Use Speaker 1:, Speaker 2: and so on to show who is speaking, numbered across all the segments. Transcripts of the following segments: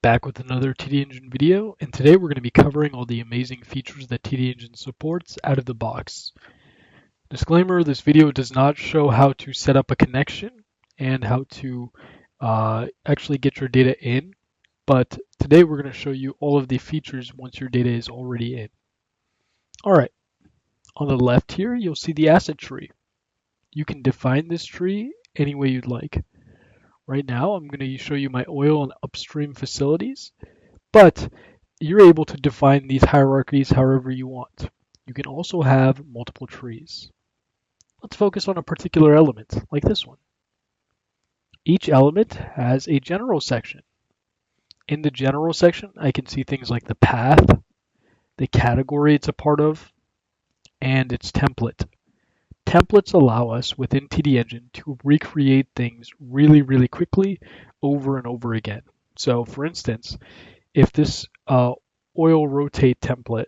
Speaker 1: Back with another TDengine video, and today we're going to be covering all the amazing features that TDengine supports out of the box. Disclaimer, this video does not show how to set up a connection and how to actually get your data in, but today we're going to show you all of the features once your data is already in. Alright, on the left here you'll see the asset tree. You can define this tree any way you'd like. Right now, I'm going to show you my oil and upstream facilities, but you're able to define these hierarchies however you want. You can also have multiple trees. Let's focus on a particular element, like this one. Each element has a general section. In the general section, I can see things like the path, the category it's a part of, and its template. Templates allow us within TDengine to recreate things really quickly over and over again. So for instance, if this oil rotate template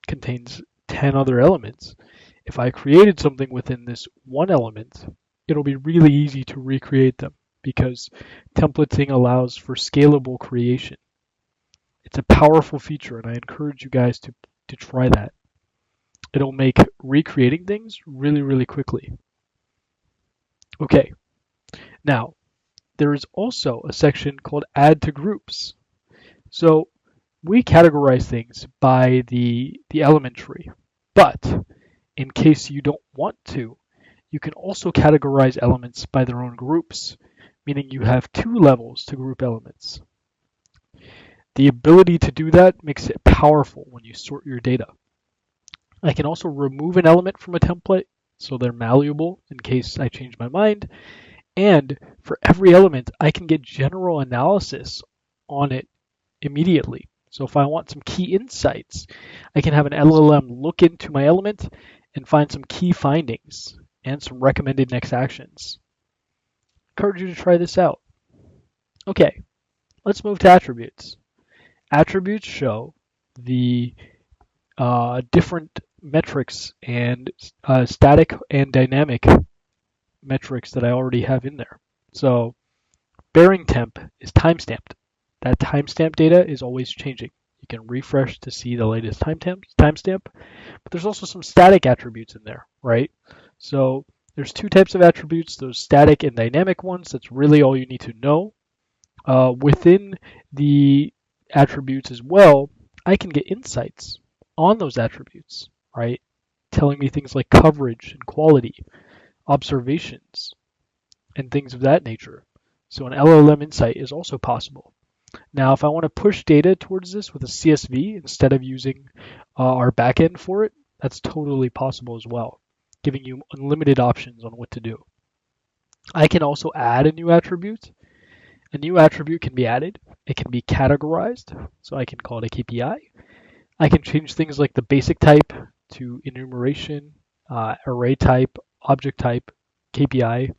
Speaker 1: contains 10 other elements, if I created something within this one element, it'll be really easy to recreate them because templating allows for scalable creation. It's a powerful feature and I encourage you guys to try that. It'll make recreating things really quickly. Okay, now there is also a section called Add to Groups. So we categorize things by the element tree, but in case you don't want to, you can also categorize elements by their own groups, meaning you have two levels to group elements. The ability to do that makes it powerful when you sort your data. I can also remove an element from a template so they're malleable in case I change my mind. And for every element, I can get general analysis on it immediately. So if I want some key insights, I can have an LLM look into my element and find some key findings and some recommended next actions. I encourage you to try this out. Okay, let's move to attributes. Attributes show the different metrics and static and dynamic metrics that I already have in there. So bearing temp is timestamped. That timestamp data is always changing. You can refresh to see the latest timestamp, but there's also some static attributes in there, right? So there's two types of attributes, those static and dynamic ones. That's really all you need to know. Within the attributes as well, I can get insights on those attributes, right? Telling me things like coverage and quality, observations, and things of that nature. So an LLM insight is also possible. Now, if I want to push data towards this with a CSV instead of using our backend for it, that's totally possible as well, giving you unlimited options on what to do. I can also add a new attribute. A new attribute can be added. It can be categorized, so I can call it a KPI. I can change things like the basic type to enumeration, array type, object type, KPI,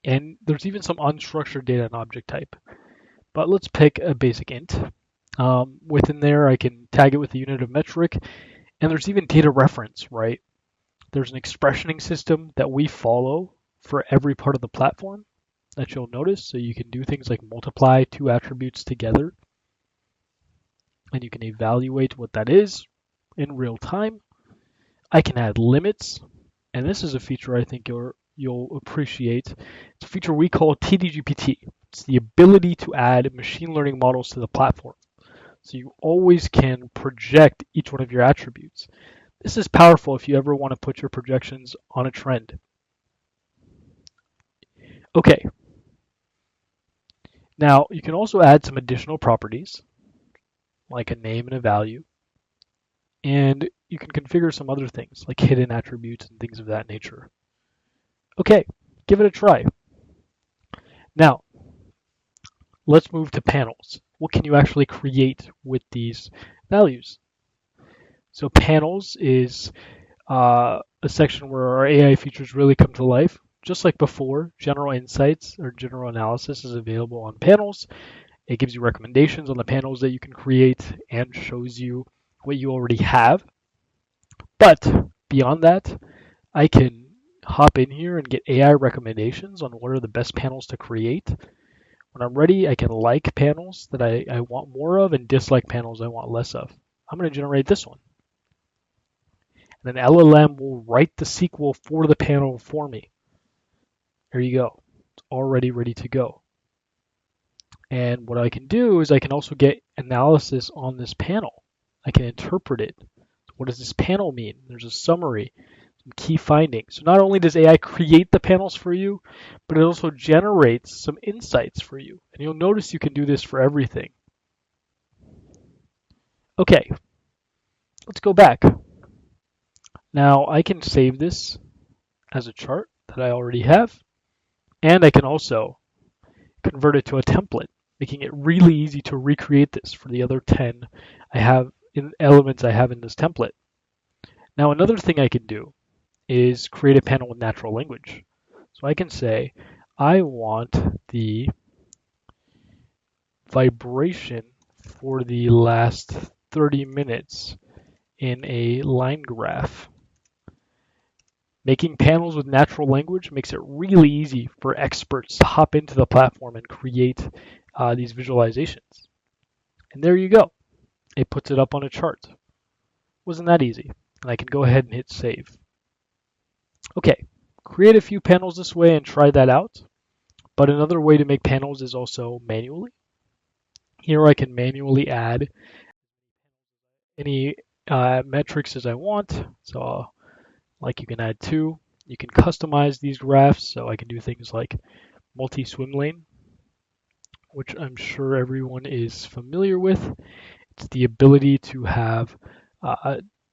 Speaker 1: and there's even some unstructured data in object type. But let's pick a basic int. Within there, I can tag it with a unit of metric, and there's even data reference, right? There's an expressioning system that we follow for every part of the platform that you'll notice. So you can do things like multiply two attributes together, and you can evaluate what that is in real time. I can add limits, and this is a feature I think you'll appreciate. It's a feature we call TDGPT. It's the ability to add machine learning models to the platform. So you always can project each one of your attributes. This is powerful if you ever want to put your projections on a trend. Okay. Now, you can also add some additional properties, like a name and a value. And you can configure some other things, like hidden attributes and things of that nature. Okay, give it a try. Now, let's move to panels. What can you actually create with these values? So panels is a section where our AI features really come to life. Just like before, general insights or general analysis is available on panels. It gives you recommendations on the panels that you can create and shows you what you already have. But beyond that, I can hop in here and get AI recommendations on what are the best panels to create. When I'm ready, I can like panels that I want more of and dislike panels I want less of. I'm going to generate this one. And an LLM will write the SQL for the panel for me. There you go. It's already ready to go. And what I can do is I can also get analysis on this panel. I can interpret it. What does this panel mean? There's a summary, some key findings. So not only does AI create the panels for you, but it also generates some insights for you. And you'll notice you can do this for everything. Okay, let's go back. Now I can save this as a chart that I already have, and I can also convert it to a template, making it really easy to recreate this for the other 10 elements I have in this template. Now another thing I can do is create a panel with natural language. So I can say, I want the vibration for the last 30 minutes in a line graph. Making panels with natural language makes it really easy for experts to hop into the platform and create these visualizations. And there you go. It puts it up on a chart. Wasn't that easy? And I can go ahead and hit save. Okay, create a few panels this way and try that out. But another way to make panels is also manually. Here I can manually add any metrics as I want. So like you can add 2. You can customize these graphs. So I can do things like multi-swim lane, which I'm sure everyone is familiar with. It's the ability to have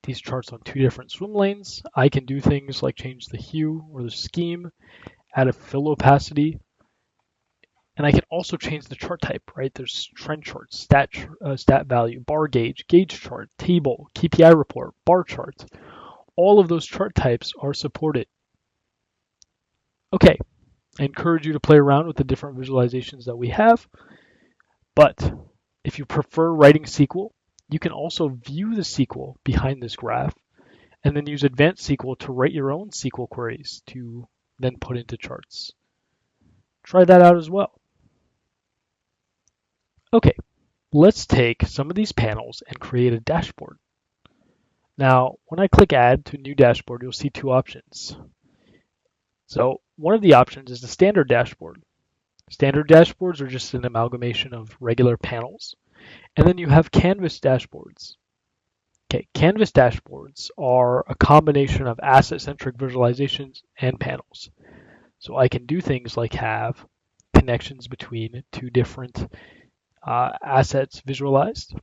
Speaker 1: these charts on 2 different swim lanes. I can do things like change the hue or the scheme, add a fill opacity, and I can also change the chart type, right? There's trend chart, stat value, bar gauge chart, table, KPI report, bar chart. All of those chart types are supported. Okay, I encourage you to play around with the different visualizations that we have, but if you prefer writing SQL, you can also view the SQL behind this graph and then use advanced SQL to write your own SQL queries to then put into charts. Try that out as well. Okay, let's take some of these panels and create a dashboard. Now, when I click Add to New Dashboard, you'll see 2 options. So one of the options is the standard dashboard. Standard dashboards are just an amalgamation of regular panels. And then you have Canvas dashboards. Okay, Canvas dashboards are a combination of asset-centric visualizations and panels. So I can do things like have connections between 2 different assets visualized.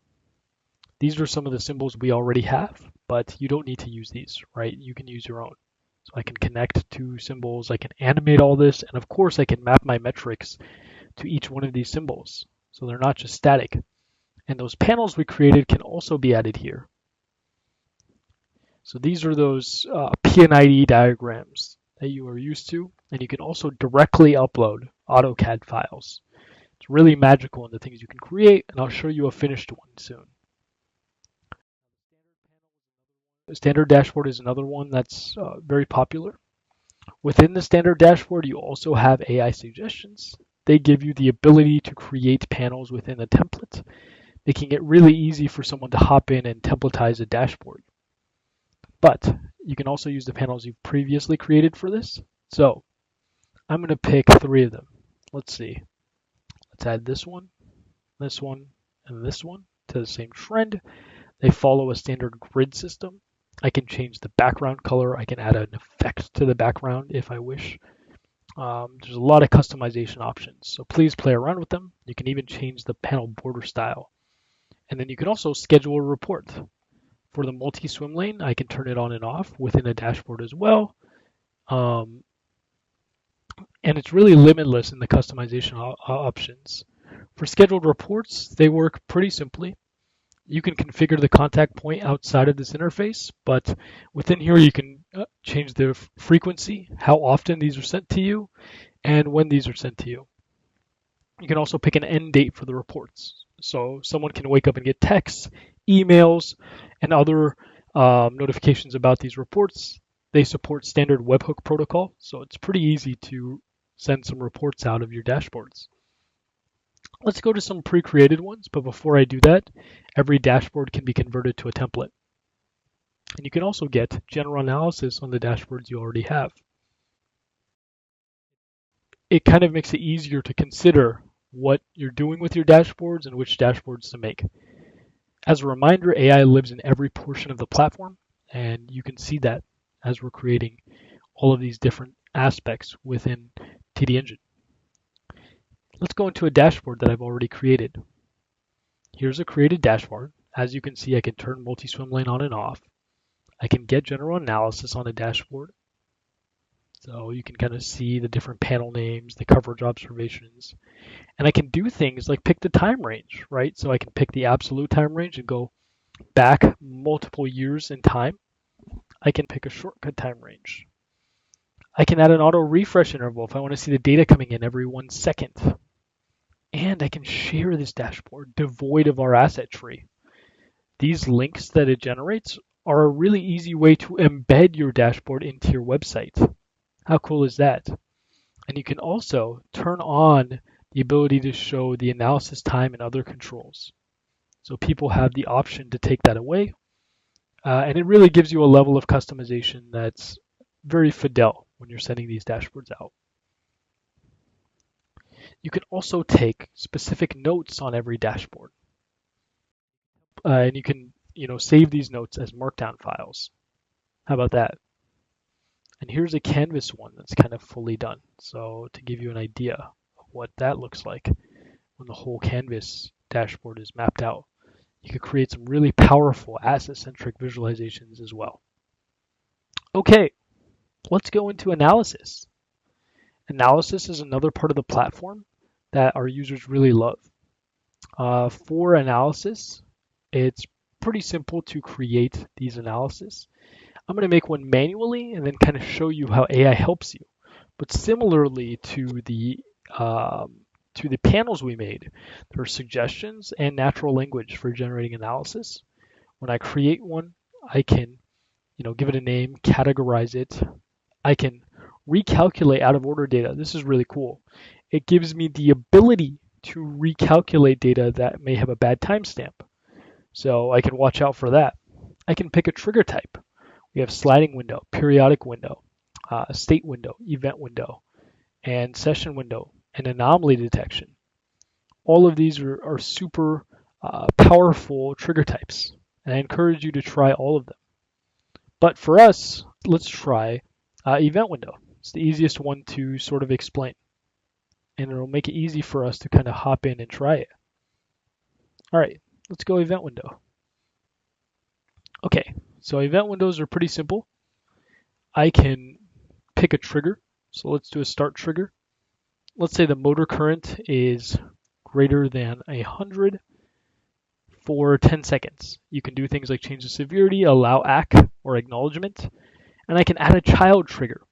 Speaker 1: These are some of the symbols we already have, but you don't need to use these, right? You can use your own. So I can connect 2 symbols, I can animate all this, and of course I can map my metrics to each one of these symbols. So they're not just static. And those panels we created can also be added here. So these are those P&ID diagrams that you are used to, and you can also directly upload AutoCAD files. It's really magical in the things you can create, and I'll show you a finished one soon. The standard dashboard is another one that's very popular. Within the standard dashboard, you also have AI suggestions. They give you the ability to create panels within a template, making it really easy for someone to hop in and templatize a dashboard. But you can also use the panels you've previously created for this. So I'm going to pick 3 of them. Let's see. Let's add this one, and this one to the same trend. They follow a standard grid system. I can change the background color. I can add an effect to the background if I wish. There's a lot of customization options, so please play around with them. You can even change the panel border style. And then you can also schedule a report. For the multi-swim lane, I can turn it on and off within a dashboard as well. And it's really limitless in the customization options. For scheduled reports, they work pretty simply. You can configure the contact point outside of this interface, but within here you can change the frequency, how often these are sent to you, and when these are sent to you. You can also pick an end date for the reports. So someone can wake up and get texts, emails, and other notifications about these reports. They support standard webhook protocol, so it's pretty easy to send some reports out of your dashboards. Let's go to some pre-created ones, but before I do that, every dashboard can be converted to a template. And you can also get general analysis on the dashboards you already have. It kind of makes it easier to consider what you're doing with your dashboards and which dashboards to make. As a reminder, AI lives in every portion of the platform, and you can see that as we're creating all of these different aspects within TDengine. Let's go into a dashboard that I've already created. Here's a created dashboard. As you can see, I can turn multi-swim lane on and off. I can get general analysis on a dashboard. So you can kind of see the different panel names, the coverage observations. And I can do things like pick the time range, right? So I can pick the absolute time range and go back multiple years in time. I can pick a shortcut time range. I can add an auto refresh interval if I want to see the data coming in every 1 second. And I can share this dashboard devoid of our asset tree. These links that it generates are a really easy way to embed your dashboard into your website. How cool is that? And you can also turn on the ability to show the analysis time and other controls. So people have the option to take that away. And it really gives you a level of customization that's very fidel when you're sending these dashboards out. You can also take specific notes on every dashboard. And you can, save these notes as markdown files. How about that? And here's a Canvas one that's kind of fully done. So to give you an idea of what that looks like when the whole Canvas dashboard is mapped out, you could create some really powerful asset-centric visualizations as well. Okay, let's go into analysis. Analysis is another part of the platform that our users really love. For analysis, it's pretty simple to create these analyses. I'm going to make one manually and then kind of show you how AI helps you. But similarly to the panels we made, there are suggestions and natural language for generating analysis. When I create one, I can, give it a name, categorize it. I can recalculate out of order data. This is really cool. It gives me the ability to recalculate data that may have a bad timestamp. So I can watch out for that. I can pick a trigger type. We have sliding window, periodic window, state window, event window, and session window, and anomaly detection. All of these are super powerful trigger types, and I encourage you to try all of them. But for us, let's try event window. It's the easiest one to sort of explain, and it'll make it easy for us to kind of hop in and try it. All right, let's go event window. Okay, so event windows are pretty simple. I can pick a trigger. So let's do a start trigger. Let's say the motor current is greater than 100 for 10 seconds. You can do things like change the severity, allow ACK or acknowledgement, and I can add a child trigger.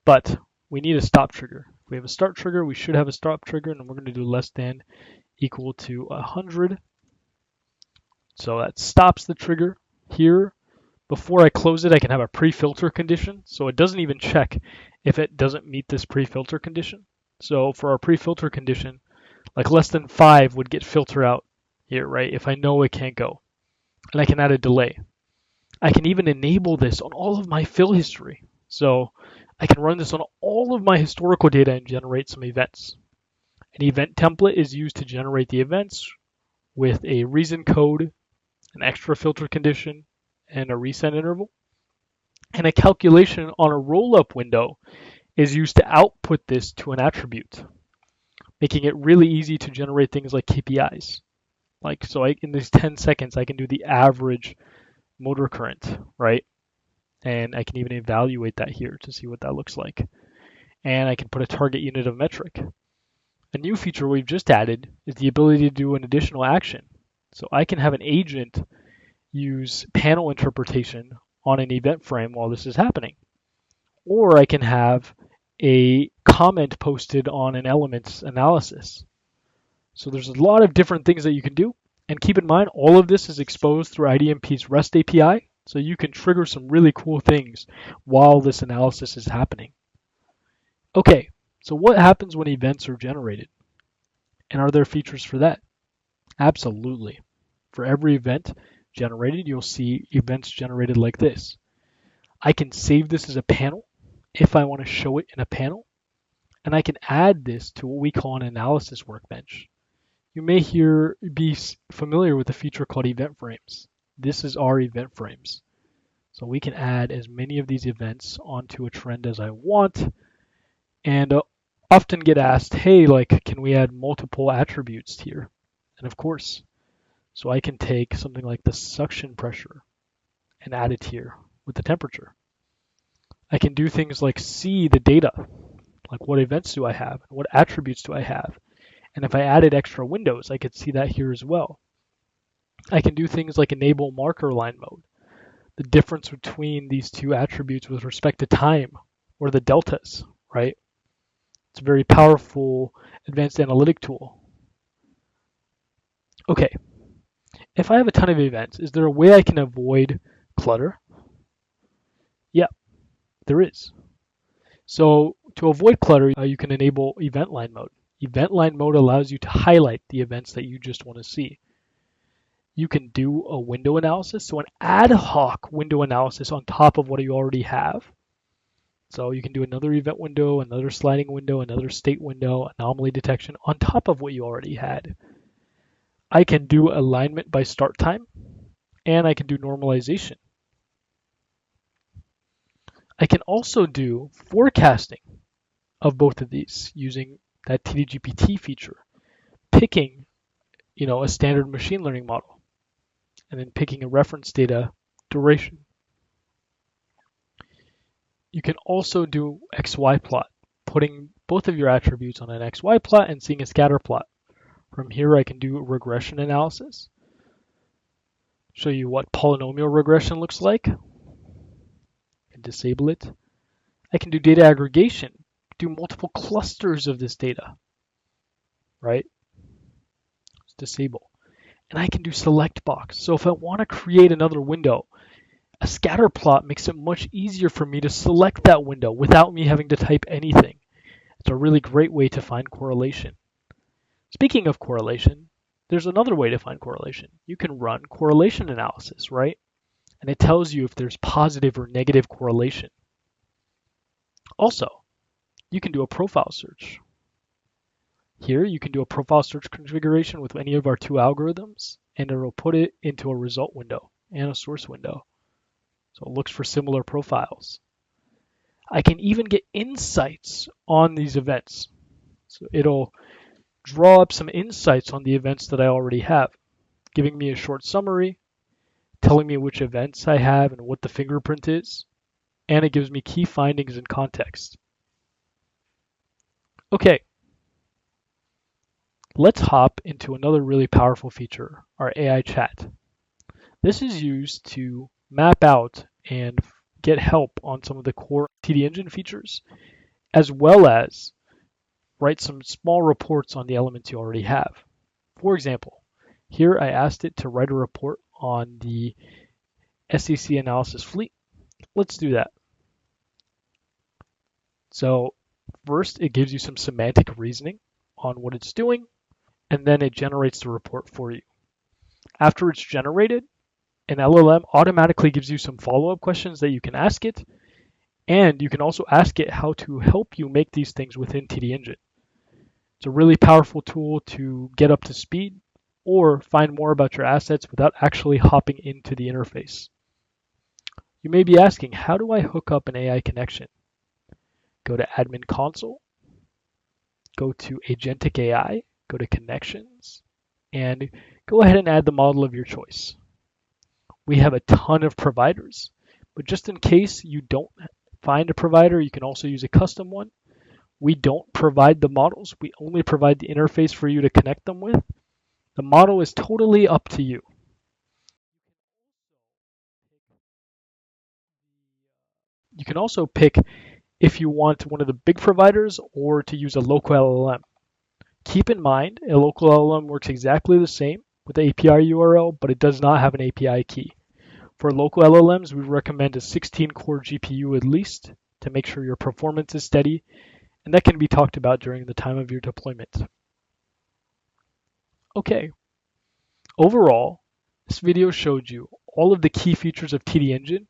Speaker 1: But we need a stop trigger. If we have a start trigger, we should have a stop trigger, and we're going to do less than equal to 100. So that stops the trigger here. Before I close it, I can have a pre-filter condition. So it doesn't even check if it doesn't meet this pre-filter condition. So for our pre-filter condition, like less than 5 would get filter out here, right? If I know it can't go. And I can add a delay. I can even enable this on all of my fill history. So I can run this on all of my historical data and generate some events. An event template is used to generate the events with a reason code, an extra filter condition, and a reset interval. And a calculation on a roll-up window is used to output this to an attribute, making it really easy to generate things like KPIs. In these 10 seconds, I can do the average motor current, right? And I can even evaluate that here to see what that looks like. And I can put a target unit of metric. A new feature we've just added is the ability to do an additional action. So I can have an agent use panel interpretation on an event frame while this is happening. Or I can have a comment posted on an element's analysis. So there's a lot of different things that you can do. And keep in mind, all of this is exposed through IDMP's REST API. So you can trigger some really cool things while this analysis is happening. Okay, so what happens when events are generated? And are there features for that? Absolutely. For every event generated, you'll see events generated like this. I can save this as a panel if I want to show it in a panel, and I can add this to what we call an analysis workbench. You may be familiar with a feature called event frames. This is our event frames. So we can add as many of these events onto a trend as I want, and often get asked, hey, like, can we add multiple attributes here? And of course. So I can take something like the suction pressure and add it here with the temperature. I can do things like see the data, like what events do I have, what attributes do I have, and if I added extra windows, I could see that here as well. I can do things like enable marker line mode, the difference between these two attributes with respect to time, or the deltas, right? It's a very powerful advanced analytic tool. Okay, if I have a ton of events, is there a way I can avoid clutter? Yeah, there is. So to avoid clutter, you can enable event line mode. Event line mode allows you to highlight the events that you just want to see. You can do a window analysis, so an ad hoc window analysis on top of what you already have. So you can do another event window, another sliding window, another state window, anomaly detection on top of what you already had. I can do alignment by start time, and I can do normalization. I can also do forecasting of both of these using that TDGPT feature, picking, a standard machine learning model, and then picking a reference data duration. You can also do XY plot, putting both of your attributes on an XY plot and seeing a scatter plot. From here, I can do regression analysis, show you what polynomial regression looks like, and disable it. I can do data aggregation, do multiple clusters of this data, right? Let's disable. And I can do select box. So if I want to create another window, a scatter plot makes it much easier for me to select that window without me having to type anything. It's a really great way to find correlation. Speaking of correlation, there's another way to find correlation. You can run correlation analysis, right? And it tells you if there's positive or negative correlation. Also, you can do a profile search. Here, you can do a profile search configuration with any of our two algorithms, and it will put it into a result window and a source window. So it looks for similar profiles. I can even get insights on these events. So it'll draw up some insights on the events that I already have, giving me a short summary, telling me which events I have and what the fingerprint is, and it gives me key findings and context. Okay, let's hop into another really powerful feature, our AI chat. This is used to map out and get help on some of the core TDengine features, as well as write some small reports on the elements you already have. For example, here I asked it to write a report on the SEC analysis fleet. Let's do that. So first, it gives you some semantic reasoning on what it's doing, and then it generates the report for you. After it's generated, an LLM automatically gives you some follow-up questions that you can ask it, and you can also ask it how to help you make these things within TDengine. It's a really powerful tool to get up to speed or find more about your assets without actually hopping into the interface. You may be asking, how do I hook up an AI connection? Go to Admin Console, go to Agentic AI, go to Connections, and go ahead and add the model of your choice. We have a ton of providers, but just in case you don't find a provider, you can also use a custom one. We don't provide the models. We only provide the interface for you to connect them with. The model is totally up to you. You can also pick if you want one of the big providers or to use a local LLM. Keep in mind, a local LLM works exactly the same with the API URL, but it does not have an API key. For local LLMs, we recommend a 16-core GPU at least to make sure your performance is steady, and that can be talked about during the time of your deployment. Okay, overall, this video showed you all of the key features of TDengine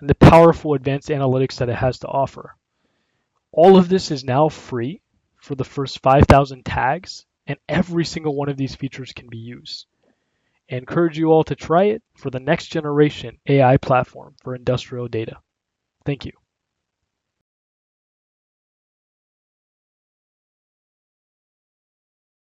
Speaker 1: and the powerful advanced analytics that it has to offer. All of this is now free for the first 5,000 tags, and every single one of these features can be used. I encourage you all to try it for the next generation AI platform for industrial data. Thank you.